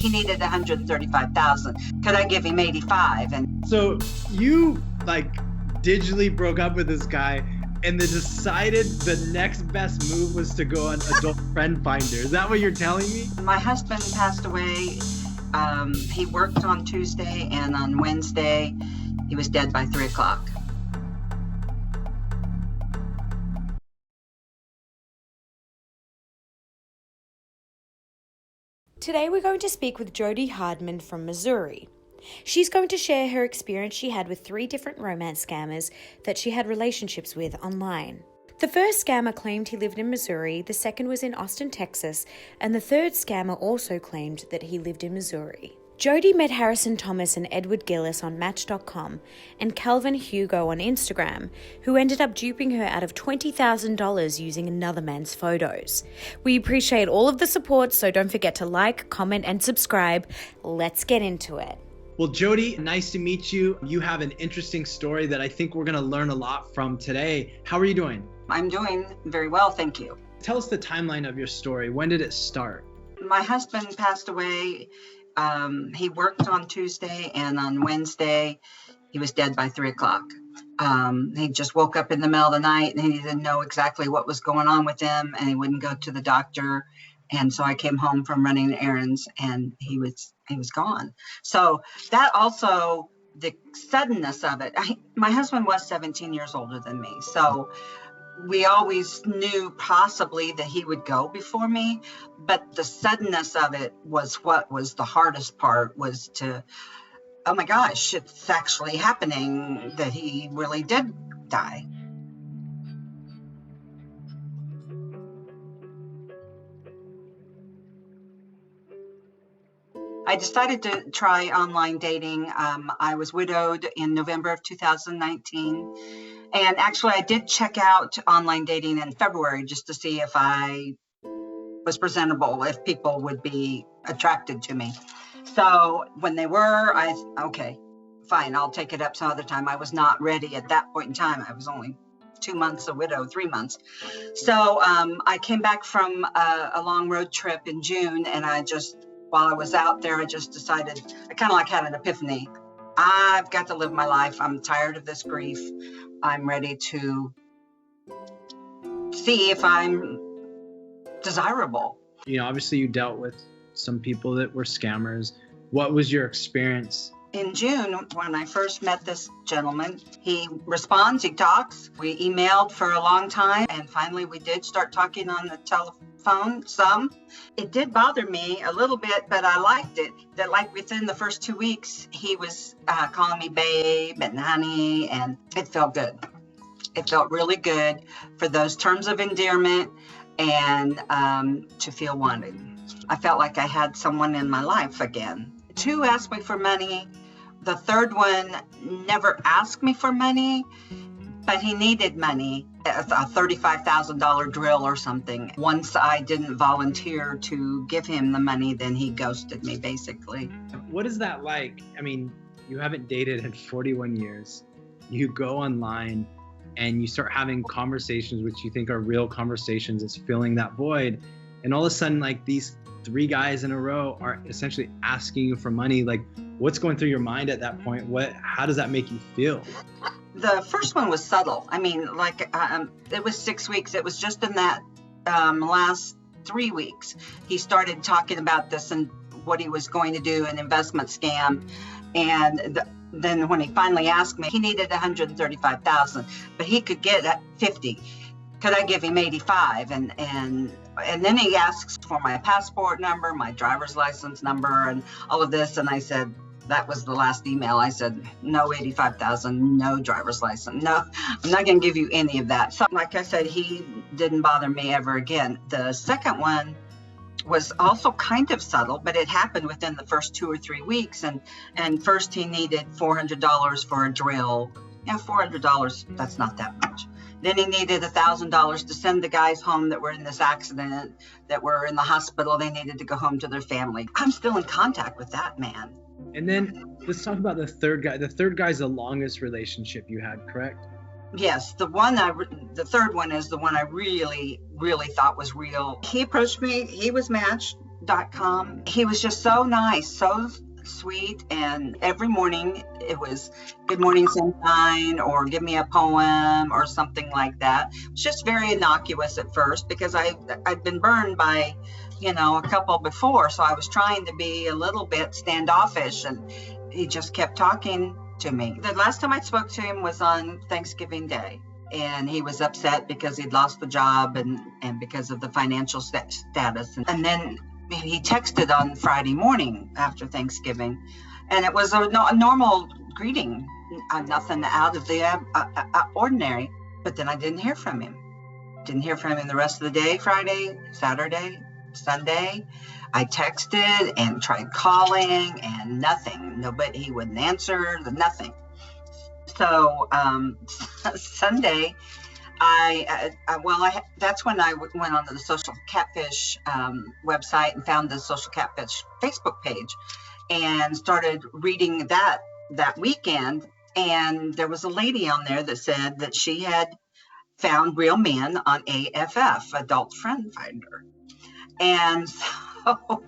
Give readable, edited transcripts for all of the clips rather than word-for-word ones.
He needed 135,000. Could I give him 85? And so you like digitally broke up with this guy and then decided the next best move was to go on Adult Friend Finder. Is that what you're telling me? My husband passed away. He worked on Tuesday, and on Wednesday, he was dead by 3 o'clock. Today we're going to speak with Jody Hardman from Missouri. She's going to share her experience she had with 3 different romance scammers that she had relationships with online. The first scammer claimed he lived in Missouri, the second was in Austin, Texas, and the third scammer also claimed that he lived in Missouri. Jody met Harrison Thomas and Edward Gillis on Match.com and Calvin Hugo on Instagram, who ended up duping her out of $20,000 using another man's photos. We appreciate all of the support, so don't forget to like, comment, and subscribe. Let's get into it. Well, Jody, nice to meet you. You have an interesting story that I think we're going to learn a lot from today. How are you doing? I'm doing very well, thank you. Tell us the timeline of your story. When did it start? My husband passed away. He worked on Tuesday, and on Wednesday, he was dead by 3 o'clock. He just woke up in the middle of the night, and he didn't know exactly what was going on with him, and he wouldn't go to the doctor. And so I came home from running errands, and he was gone. So that also, the suddenness of it. My husband was 17 years older than me, so we always knew possibly that he would go before me, but the suddenness of it was what was the hardest part, was to, oh my gosh, it's actually happening that he really did die. I decided to try online dating. I was widowed in November of 2019. And actually, I did check out online dating in February just to see if I was presentable, if people would be attracted to me. So when they were, okay, fine, I'll take it up some other time. I was not ready at that point in time. I was only 2 months a widow, 3 months. So I came back from a long road trip in June, and while I was out there, I just decided, I kind of like had an epiphany. I've got to live my life. I'm tired of this grief. I'm ready to see if I'm desirable. Obviously you dealt with some people that were scammers. What was your experience? In June, when I first met this gentleman, he responds, he talks. We emailed for a long time, and finally we did start talking on the telephone some. It did bother me a little bit, but I liked it. That like within the first 2 weeks, he was calling me babe and honey, and it felt good. It felt really good for those terms of endearment and to feel wanted. I felt like I had someone in my life again. 2 asked me for money. The third one never asked me for money, but he needed money, a $35,000 drill or something. Once I didn't volunteer to give him the money, then he ghosted me, basically. What is that like? I mean, you haven't dated in 41 years. You go online and you start having conversations which you think are real conversations. It's filling that void. And all of a sudden, like, these 3 guys in a row are essentially asking you for money. Like, what's going through your mind at that point? How does that make you feel? The first one was subtle. I mean, it was 6 weeks. It was just in that last 3 weeks, he started talking about this and what he was going to do, an investment scam. And then when he finally asked me, he needed 135,000, but he could get 50. Could I give him 85? And then he asks for my passport number, my driver's license number, and all of this. And I said, that was the last email. I said, no 85,000, no driver's license. No, I'm not going to give you any of that. So like I said, he didn't bother me ever again. The second one was also kind of subtle, but it happened within the first 2 or 3 weeks. And first he needed $400 for a drill. Yeah, $400, that's not that much. Then he needed $1,000 to send the guys home that were in this accident, that were in the hospital. They needed to go home to their family. I'm still in contact with that man. And then let's talk about the third guy. The third guy's the longest relationship you had, correct? Yes, the third one is the one I really, really thought was real. He approached me. He was matched Catfished.com. He was just so nice, so sweet, and every morning it was good morning sunshine or give me a poem or something like that. It was just very innocuous at first because I'd been burned by a couple before, so I was trying to be a little bit standoffish, and he just kept talking to me. The last time I spoke to him was on Thanksgiving Day, and he was upset because he'd lost the job and because of the financial status. And then he texted on Friday morning after Thanksgiving, and it was a normal greeting, nothing out of the ordinary. But then I didn't hear from him. Didn't hear from him the rest of the day, Friday, Saturday, Sunday. I texted and tried calling and nothing. Nobody, he wouldn't answer, nothing. So Sunday, that's when I went onto the Social Catfish website and found the Social Catfish Facebook page and started reading that weekend. And there was a lady on there that said that she had found real men on AFF, Adult Friend Finder. And so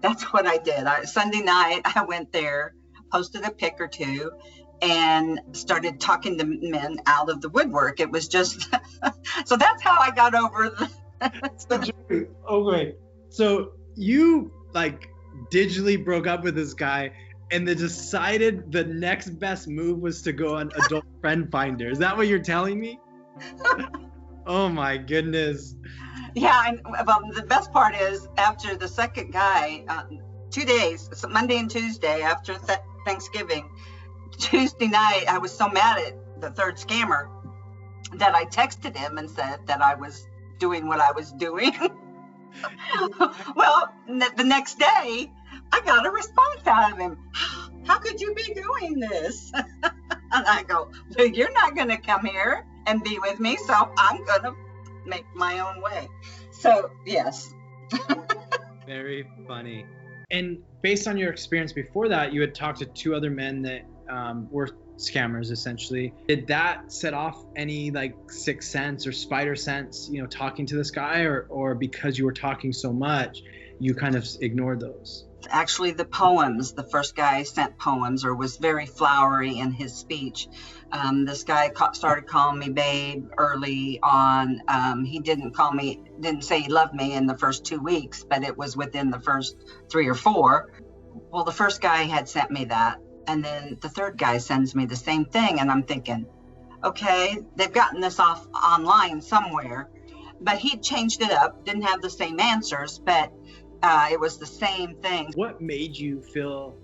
that's what I did. Sunday night, I went there, posted a pic or two, and started talking to men out of the woodwork. It was just, so that's how I got over the. Oh, wait. So you digitally broke up with this guy and then decided the next best move was to go on Adult Friend Finder. Is that what you're telling me? Oh my goodness. Yeah, and the best part is after the second guy, 2 days, so Monday and Tuesday after Thanksgiving, Tuesday night, I was so mad at the third scammer that I texted him and said that I was doing what I was doing. Well, the next day, I got a response out of him. How could you be doing this? And I go, well, you're not going to come here and be with me, so I'm going to make my own way. So, yes. Very funny. And based on your experience before that, you had talked to 2 other men that were scammers, essentially. Did that set off any sixth sense or spider sense, talking to this guy, or because you were talking so much, you kind of ignored those? Actually, the poems, the first guy sent poems or was very flowery in his speech. This guy started calling me babe early on. He didn't say he loved me in the first 2 weeks, but it was within the first 3 or 4. Well, the first guy had sent me that. And then the third guy sends me the same thing. And I'm thinking, okay, they've gotten this off online somewhere. But he changed it up, didn't have the same answers, but it was the same thing. What made you feel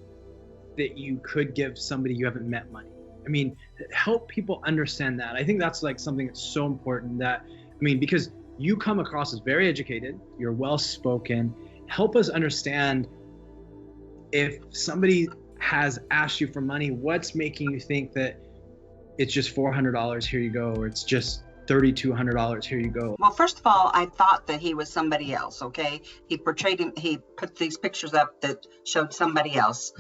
that you could give somebody you haven't met money? I mean, help people understand that. I think that's something that's so important because you come across as very educated, you're well-spoken. Help us understand if somebody has asked you for money, what's making you think that it's just $400, here you go, or it's just $3,200, here you go? Well, first of all, I thought that he was somebody else, okay? He portrayed him, he put these pictures up that showed somebody else.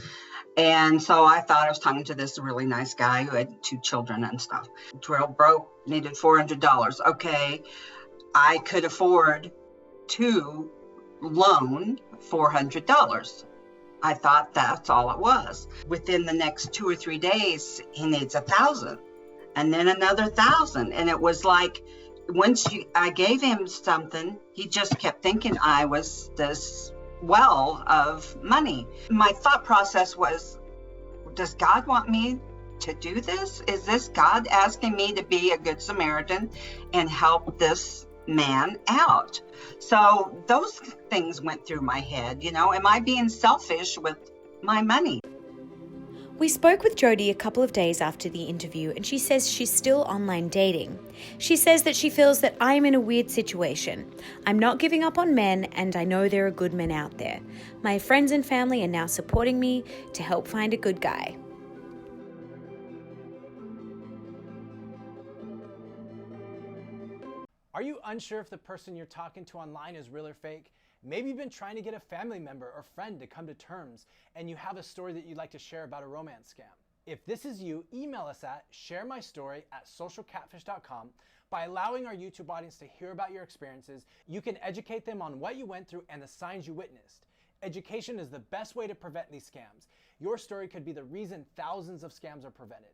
And so I thought I was talking to this really nice guy who had 2 children and stuff. Real broke, needed $400. Okay, I could afford to loan $400. I thought that's all it was. Within the next 2 or 3 days, he needs $1,000 and then another $1,000. And it was once I gave him something, he just kept thinking I was this well of money. My thought process was, does God want me to do this? Is this God asking me to be a good Samaritan and help this man out? So those things went through my head. Am I being selfish with my money? We spoke with Jody a couple of days after the interview, and she says she's still online dating. She says that she feels that I'm in a weird situation. I'm not giving up on men, and I know there are good men out there. My friends and family are now supporting me to help find a good guy. Are you unsure if the person you're talking to online is real or fake? Maybe you've been trying to get a family member or friend to come to terms, and you have a story that you'd like to share about a romance scam. If this is you, email us at sharemystory@socialcatfish.com. By allowing our YouTube audience to hear about your experiences, you can educate them on what you went through and the signs you witnessed. Education is the best way to prevent these scams. Your story could be the reason thousands of scams are prevented.